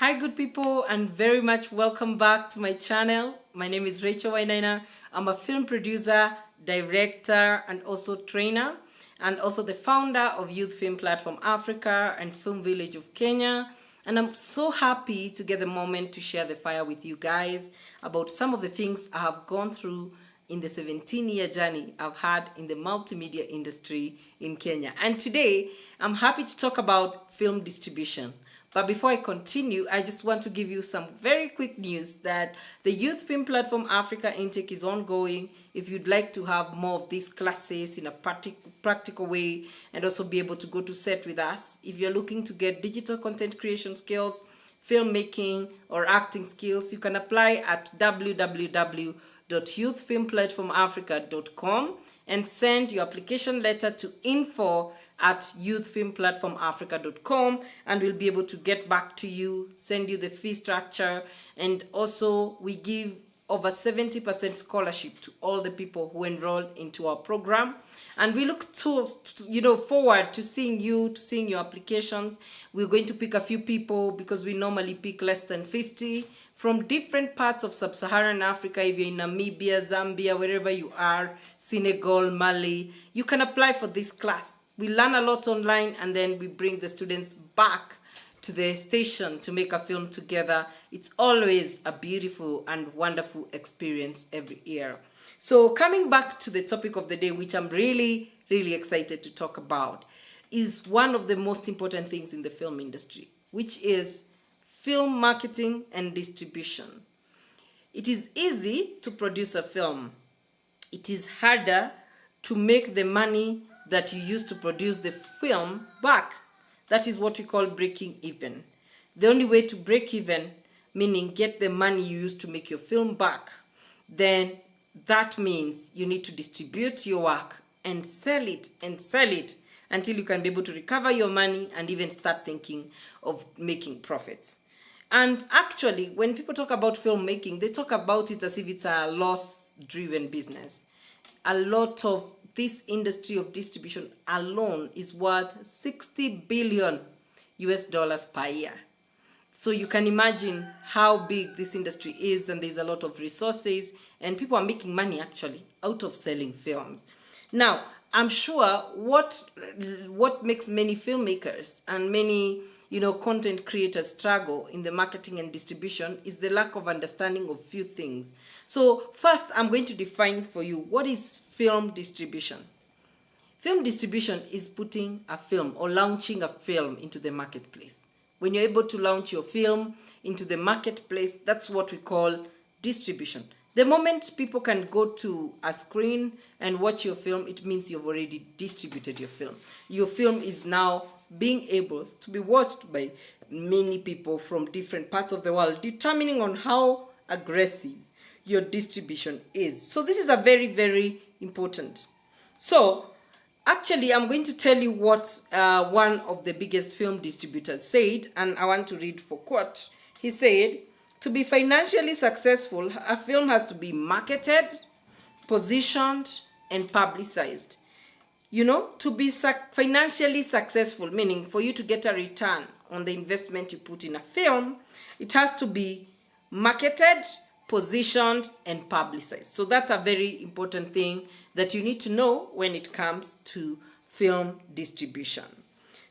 Hi good people, and very much welcome back to my channel. My name is Rachel Wainaina. I'm a film producer, director, and also trainer, and also the founder of Youth Film Platform Africa and Film Village of Kenya. And I'm so happy to get the moment to share the fire with you guys about some of the things I have gone through in the 17-year journey I've had in the multimedia industry in Kenya. And today, I'm happy to talk about film distribution. But before I continue, I just want to give you some very quick news that the Youth Film Platform Africa intake is ongoing. If you'd like to have more of these classes in a practical way and also be able to go to set with us, if you're looking to get digital content creation skills, filmmaking, or acting skills, you can apply at www.youthfilmplatformafrica.com and send your application letter to info@youthfilmplatformafrica.com, and we'll be able to get back to you, send you the fee structure, and also we give over 70% scholarship to all the people who enroll into our program. And we look forward to seeing you, to seeing your applications. We're going to pick a few people because we normally pick less than 50 from different parts of sub-Saharan Africa. If you're in Namibia, Zambia, wherever you are, Senegal, Mali, you can apply for this class. We learn a lot online, and then we bring the students back to the station to make a film together. It's always a beautiful and wonderful experience every year. So coming back to the topic of the day, which I'm really, really excited to talk about, is one of the most important things in the film industry, which is film marketing and distribution. It is easy to produce a film. It is harder to make the money that you used to produce the film back. That is what we call breaking even. The only way to break even, meaning get the money you used to make your film back, then that means you need to distribute your work and sell it until you can be able to recover your money and even start thinking of making profits. And actually, when people talk about filmmaking, they talk about it as if it's a loss-driven business. A lot of this industry of distribution alone is worth $60 billion per year. So you can imagine how big this industry is, and there's a lot of resources, and people are making money actually out of selling films. Now, I'm sure what makes many filmmakers and many content creators struggle in the marketing and distribution is the lack of understanding of few things. So first, I'm going to define for you what is film distribution. Film distribution is putting a film or launching a film into the marketplace. When you're able to launch your film into the marketplace, that's what we call distribution. The moment people can go to a screen and watch your film, it means you've already distributed your film. Your film is now being able to be watched by many people from different parts of the world, determining on how aggressive your distribution is. So this is a very, very important. So actually, I'm going to tell you what one of the biggest film distributors said, and I want to read for quote. He said, "To be financially successful, a film has to be marketed, positioned, and publicized." To be financially successful, meaning for you to get a return on the investment you put in a film, it has to be marketed, positioned, and publicized. So that's a very important thing that you need to know when it comes to film distribution.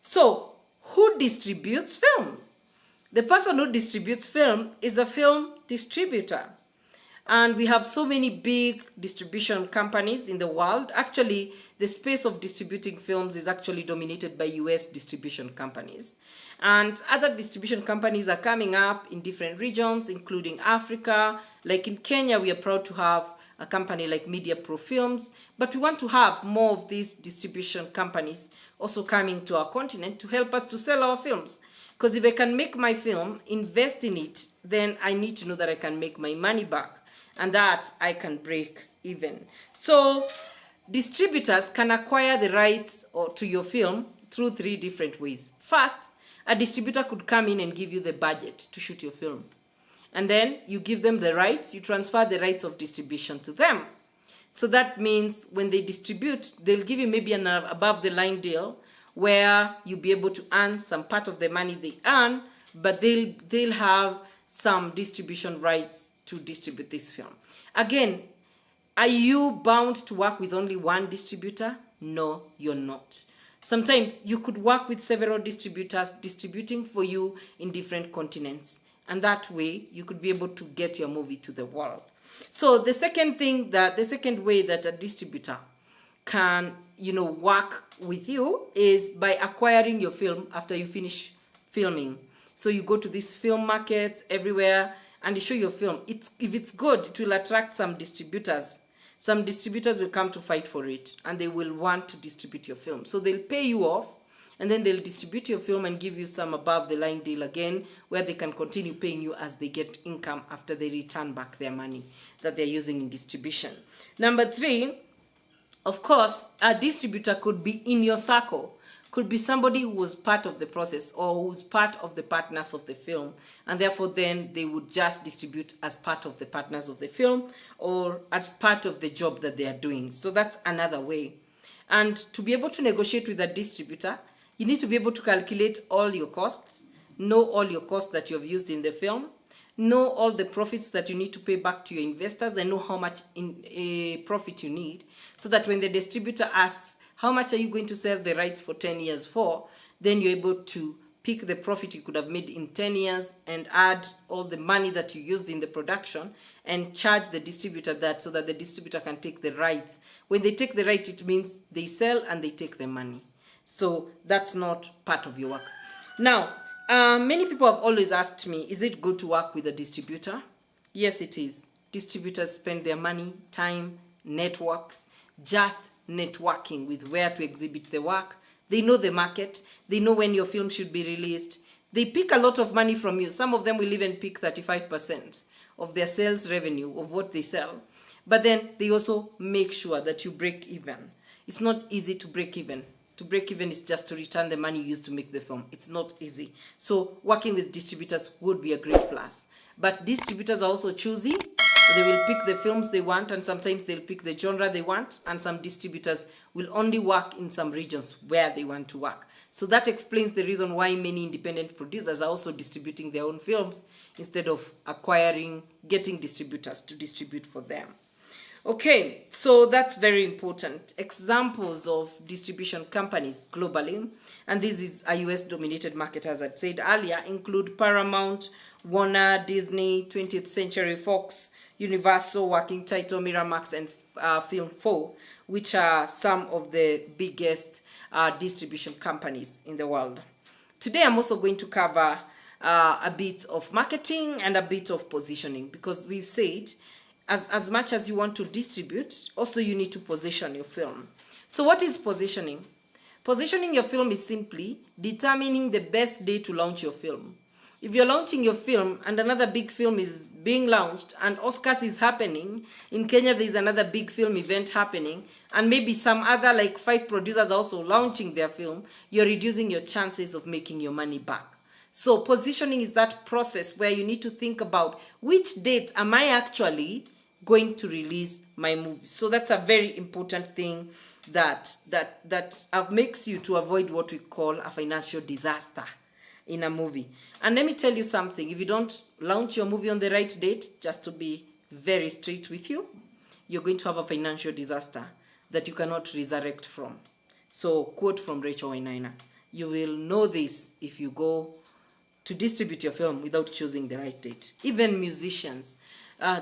So who distributes film? The person who distributes film is a film distributor. And we have so many big distribution companies in the world. Actually, the space of distributing films is actually dominated by US distribution companies. And other distribution companies are coming up in different regions, including Africa. Like in Kenya, we are proud to have a company like Media Pro Films, but we want to have more of these distribution companies also coming to our continent to help us to sell our films. Because if I can make my film, invest in it, then I need to know that I can make my money back and that I can break even. So distributors can acquire the rights to your film through 3 different ways. First, a distributor could come in and give you the budget to shoot your film. And then you give them the rights, you transfer the rights of distribution to them. So that means when they distribute, they'll give you maybe an above the line deal where you'll be able to earn some part of the money they earn but they'll have some distribution rights to distribute this film. Again, are you bound to work with only one distributor? No, you're not. Sometimes you could work with several distributors distributing for you in different continents. And that way you could be able to get your movie to the world. So the second way that a distributor can, work with you is by acquiring your film after you finish filming. So you go to these film markets everywhere and you show your film. If it's good, it will attract some distributors. Some distributors will come to fight for it and they will want to distribute your film. So they'll pay you off and then they'll distribute your film and give you some above the line deal again, where they can continue paying you as they get income after they return back their money that they're using in distribution. Number 3, of course, a distributor could be in your circle. Could be somebody who was part of the process or who's part of the partners of the film, and therefore then they would just distribute as part of the partners of the film or as part of the job that they are doing. So that's another way. And to be able to negotiate with a distributor, you need to be able to calculate all your costs, know all your costs that you have used in the film, know all the profits that you need to pay back to your investors, and know how much profit you need, so that when the distributor asks, how much are you going to sell the rights for 10 years for? Then you're able to pick the profit you could have made in 10 years and add all the money that you used in the production and charge the distributor that, so that the distributor can take the rights. When they take the right, it means they sell and they take the money. So that's not part of your work. Now, many people have always asked me, is it good to work with a distributor? Yes, it is. Distributors spend their money, time, networks, just networking with where to exhibit the work. They know the market. They know when your film should be released. They pick a lot of money from you. Some of them will even pick 35% of their sales revenue of what they sell. But then they also make sure that you break even. It's not easy to break even. To break even is just to return the money you used to make the film. It's not easy. So working with distributors would be a great plus. But distributors are also choosy. They will pick the films they want, and sometimes they'll pick the genre they want, and some distributors will only work in some regions where they want to work. So that explains the reason why many independent producers are also distributing their own films instead of getting distributors to distribute for them. Okay, so that's very important. Examples of distribution companies globally, and this is a US-dominated market, as I said earlier, include Paramount, Warner, Disney, 20th Century Fox, Universal, Working Title, Miramax, and Film 4, which are some of the biggest distribution companies in the world. Today, I'm also going to cover a bit of marketing and a bit of positioning, because we've said as much as you want to distribute, also you need to position your film. So what is positioning? Positioning your film is simply determining the best day to launch your film. If you're launching your film and another big film is being launched and Oscars is happening, in Kenya there's another big film event happening, and maybe some other like 5 producers also launching their film, you're reducing your chances of making your money back. So positioning is that process where you need to think about which date am I actually going to release my movie. So that's a very important thing that makes you to avoid what we call a financial disaster in a movie. And let me tell you something, if you don't launch your movie on the right date, just to be very straight with you, you're going to have a financial disaster that you cannot resurrect from. So, quote from Rachel Wainaina, you will know this if you go to distribute your film without choosing the right date. Even musicians,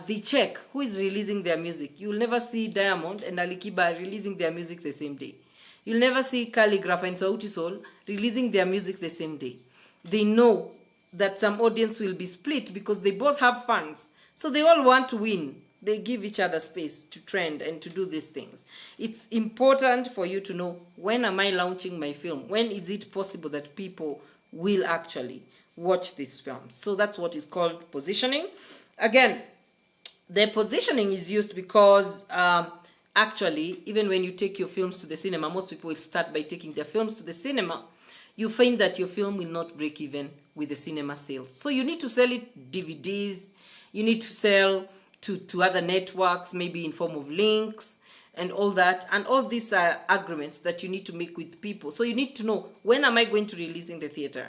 they check who is releasing their music. You'll never see Diamond and Ali Kiba releasing their music the same day. You'll never see Calligraph and Sauti Sol releasing their music the same day. They know that some audience will be split because they both have fans. So they all want to win. They give each other space to trend and to do these things. It's important for you to know, when am I launching my film? When is it possible that people will actually watch this film? So that's what is called positioning. Again, the positioning is used because actually, even when you take your films to the cinema, most people will start by taking their films to the cinema. You find that your film will not break even with the cinema sales. So you need to sell it DVDs, you need to sell to other networks, maybe in form of links and all that. And all these are agreements that you need to make with people. So you need to know, when am I going to release in the theater?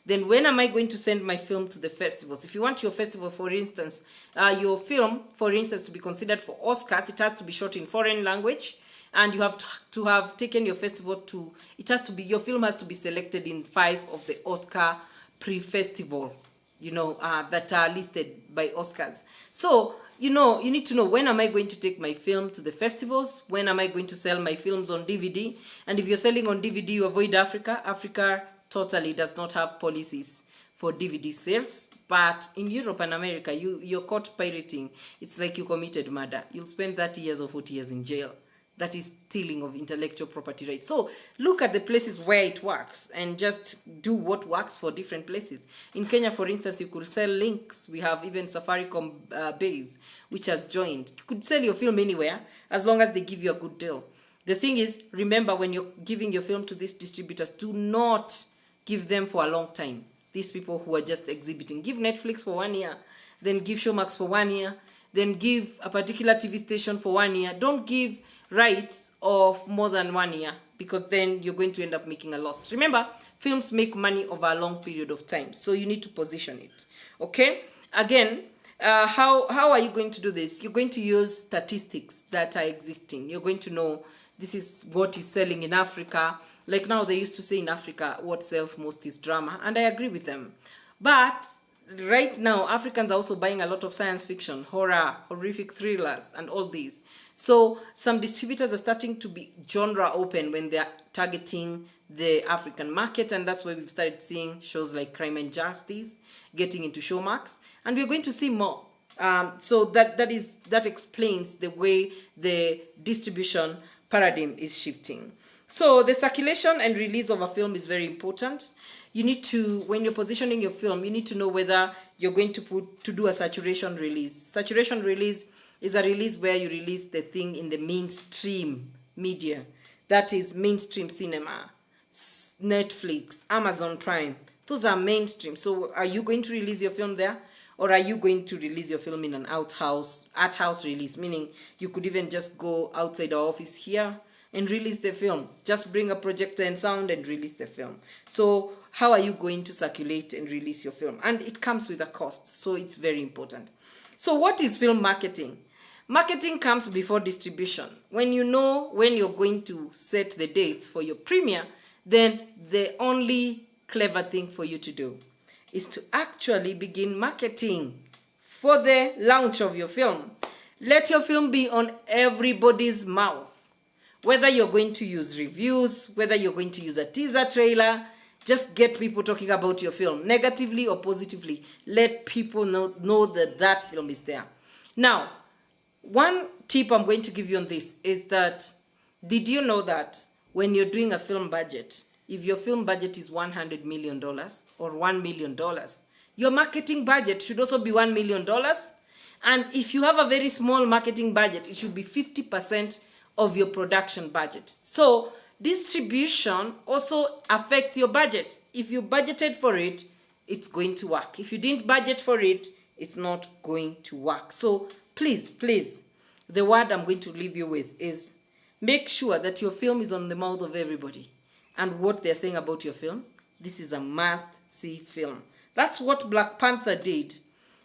then when am I going to send my film to the festivals? If you want your festival, for instance, your film, for instance, to be considered for Oscars, it has to be shot in foreign language, and you have to have taken your festival to, it has to be, your film has to be selected in 5 of the Oscar pre-festival, that are listed by Oscars. So, you need to know, when am I going to take my film to the festivals? When am I going to sell my films on DVD? And if you're selling on DVD, you avoid Africa. Africa totally does not have policies for DVD sales. But in Europe and America, you're caught pirating. It's like you committed murder. You'll spend 30 years or 40 years in jail. That is stealing of intellectual property rights. So look at the places where it works and just do what works for different places. In Kenya, for instance, you could sell links. We have even Safaricom Base, which has joined. You could sell your film anywhere as long as they give you a good deal. The thing is, remember, when you're giving your film to these distributors, do not give them for a long time. These people who are just exhibiting. Give Netflix for 1 year, then give Showmax for 1 year, then give a particular TV station for 1 year. Don't give rights of more than 1 year, because then you're going to end up making a loss. Remember, films make money over a long period of time, so you need to position it. Okay? Again, how are you going to do this? You're going to use statistics that are existing. You're going to know this is what is selling in Africa. Like now, they used to say in Africa, what sells most is drama, and I agree with them. But right now, Africans are also buying a lot of science fiction, horror, horrific thrillers, and all these. So some distributors are starting to be genre open when they're targeting the African market, and that's why we've started seeing shows like Crime and Justice getting into Showmax, and we're going to see more. So that explains the way the distribution paradigm is shifting. So the circulation and release of a film is very important. You need to, when you're positioning your film, you need to know whether you're going to do a saturation release. Saturation release is a release where you release the thing in the mainstream media. That is mainstream cinema, Netflix, Amazon Prime. Those are mainstream. So are you going to release your film there? Or are you going to release your film in an art house release? Meaning you could even just go outside our office here and release the film. Just bring a projector and sound and release the film. So how are you going to circulate and release your film? And it comes with a cost, so it's very important. So what is film marketing? Marketing comes before distribution. When you know when you're going to set the dates for your premiere, then the only clever thing for you to do is to actually begin marketing for the launch of your film. Let your film be on everybody's mouth. Whether you're going to use reviews, whether you're going to use a teaser trailer, just get people talking about your film, negatively or positively. Let people know that that film is there. Now, one tip I'm going to give you on this is that, did you know that when you're doing a film budget, if your film budget is $100 million or $1 million, your marketing budget should also be $1 million. And if you have a very small marketing budget, it should be 50% of your production budget. So distribution also affects your budget. If you budgeted for it, it's going to work. If you didn't budget for it, it's not going to work. So please, the word I'm going to leave you with is make sure that your film is on the mouth of everybody. And what they're saying about your film, this is a must-see film. That's what Black Panther did.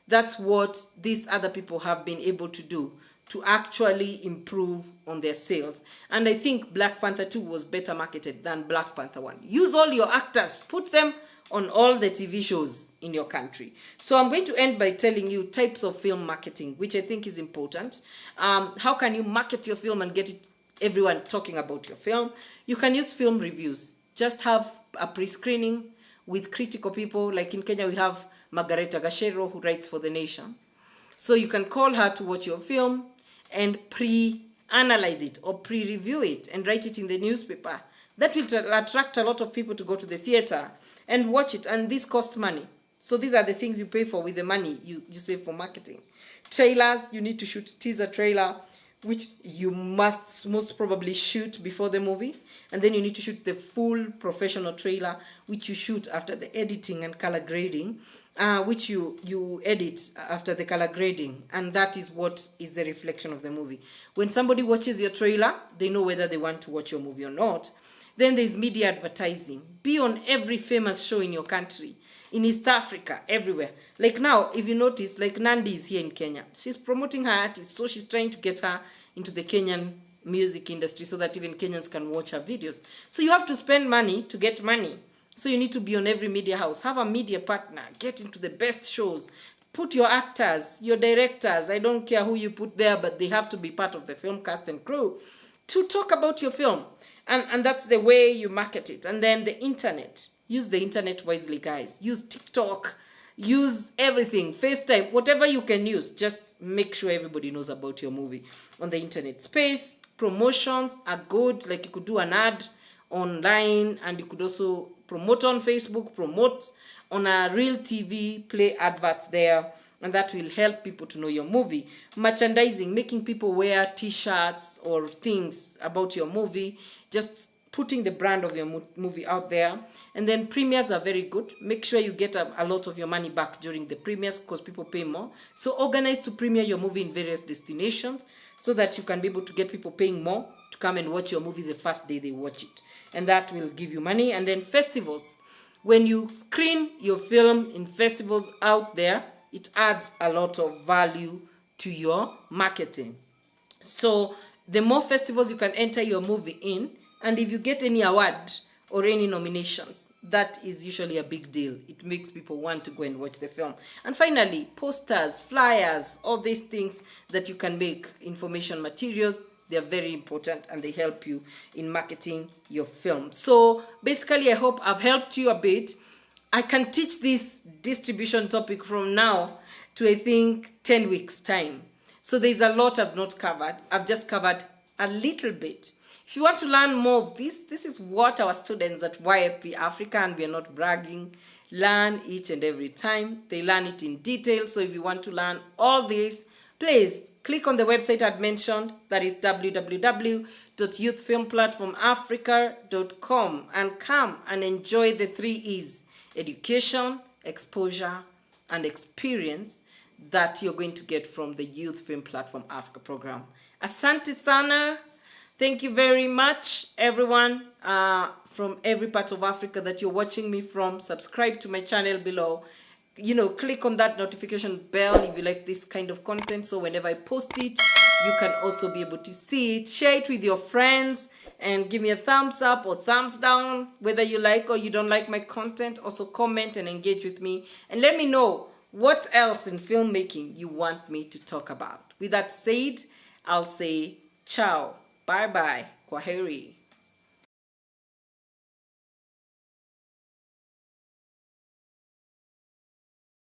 That's what these other people have been able to do to actually improve on their sales. And I think Black Panther 2 was better marketed than Black Panther 1. Use all your actors, put them on all the TV shows in your country. So I'm going to end by telling you types of film marketing, which I think is important. How can you market your film and get everyone talking about your film? You can use film reviews. Just have a pre-screening with critical people. Like in Kenya, we have Margareta Gashero, who writes for The Nation. So you can call her to watch your film and pre-analyze it or pre-review it and write it in the newspaper. That will attract a lot of people to go to the theater and watch it, and this costs money. So these are the things you pay for with the money you save for marketing. Trailers, you need to shoot teaser trailer, which you must most probably shoot before the movie. And then you need to shoot the full professional trailer, which you shoot after the editing and color grading, which you edit after the color grading. And that is what is the reflection of the movie. When somebody watches your trailer, they know whether they want to watch your movie or not. Then there's media advertising. Be on every famous show in your country, in East Africa, everywhere. Like now, if you notice, like Nandi is here in Kenya. She's promoting her artist, so she's trying to get her into the Kenyan music industry so that even Kenyans can watch her videos. So you have to spend money to get money. So you need to be on every media house. Have a media partner. Get into the best shows. Put your actors, your directors, I don't care who you put there, but they have to be part of the film cast and crew to talk about your film. And that's the way you market it. And then the internet. Use the internet wisely, guys. Use TikTok. Use everything. FaceTime. Whatever you can use. Just make sure everybody knows about your movie. On the internet space, promotions are good. Like you could do an ad online, and you could also promote on Facebook, promote on a real TV, play adverts there, and that will help people to know your movie. Merchandising, making people wear t-shirts or things about your movie, just putting the brand of your movie out there. And then premieres are very good. Make sure you get a lot of your money back during the premieres because people pay more. So organize to premiere your movie in various destinations so that you can be able to get people paying more to come and watch your movie the first day they watch it. And that will give you money. And then festivals. When you screen your film in festivals out there, it adds a lot of value to your marketing. So the more festivals you can enter your movie in, and if you get any award or any nominations, that is usually a big deal. It makes people want to go and watch the film. And finally, posters, flyers, all these things that you can make, information materials, they're very important and they help you in marketing your film. So basically, I hope I've helped you a bit. I can teach this distribution topic from now to, I think, 10 weeks time. So there's a lot I've not covered. I've just covered a little bit. If you want to learn more of this is what our students at YFP Africa, and we are not bragging, learn each and every time. They learn it in detail. So if you want to learn all this, please click on the website I'd mentioned, that is www.youthfilmplatformafrica.com, and come and enjoy the 3 E's: education, exposure, and experience that you're going to get from the Youth Film Platform Africa program. Asante sana. Thank you very much, everyone from every part of Africa that you're watching me from. Subscribe to my channel below. You know, click on that notification bell if you like this kind of content, so whenever I post it, you can also be able to see it. Share it with your friends and give me a thumbs up or thumbs down, whether you like or you don't like my content. Also comment and engage with me and let me know what else in filmmaking you want me to talk about. With that said, I'll say ciao, bye-bye, kwaheri.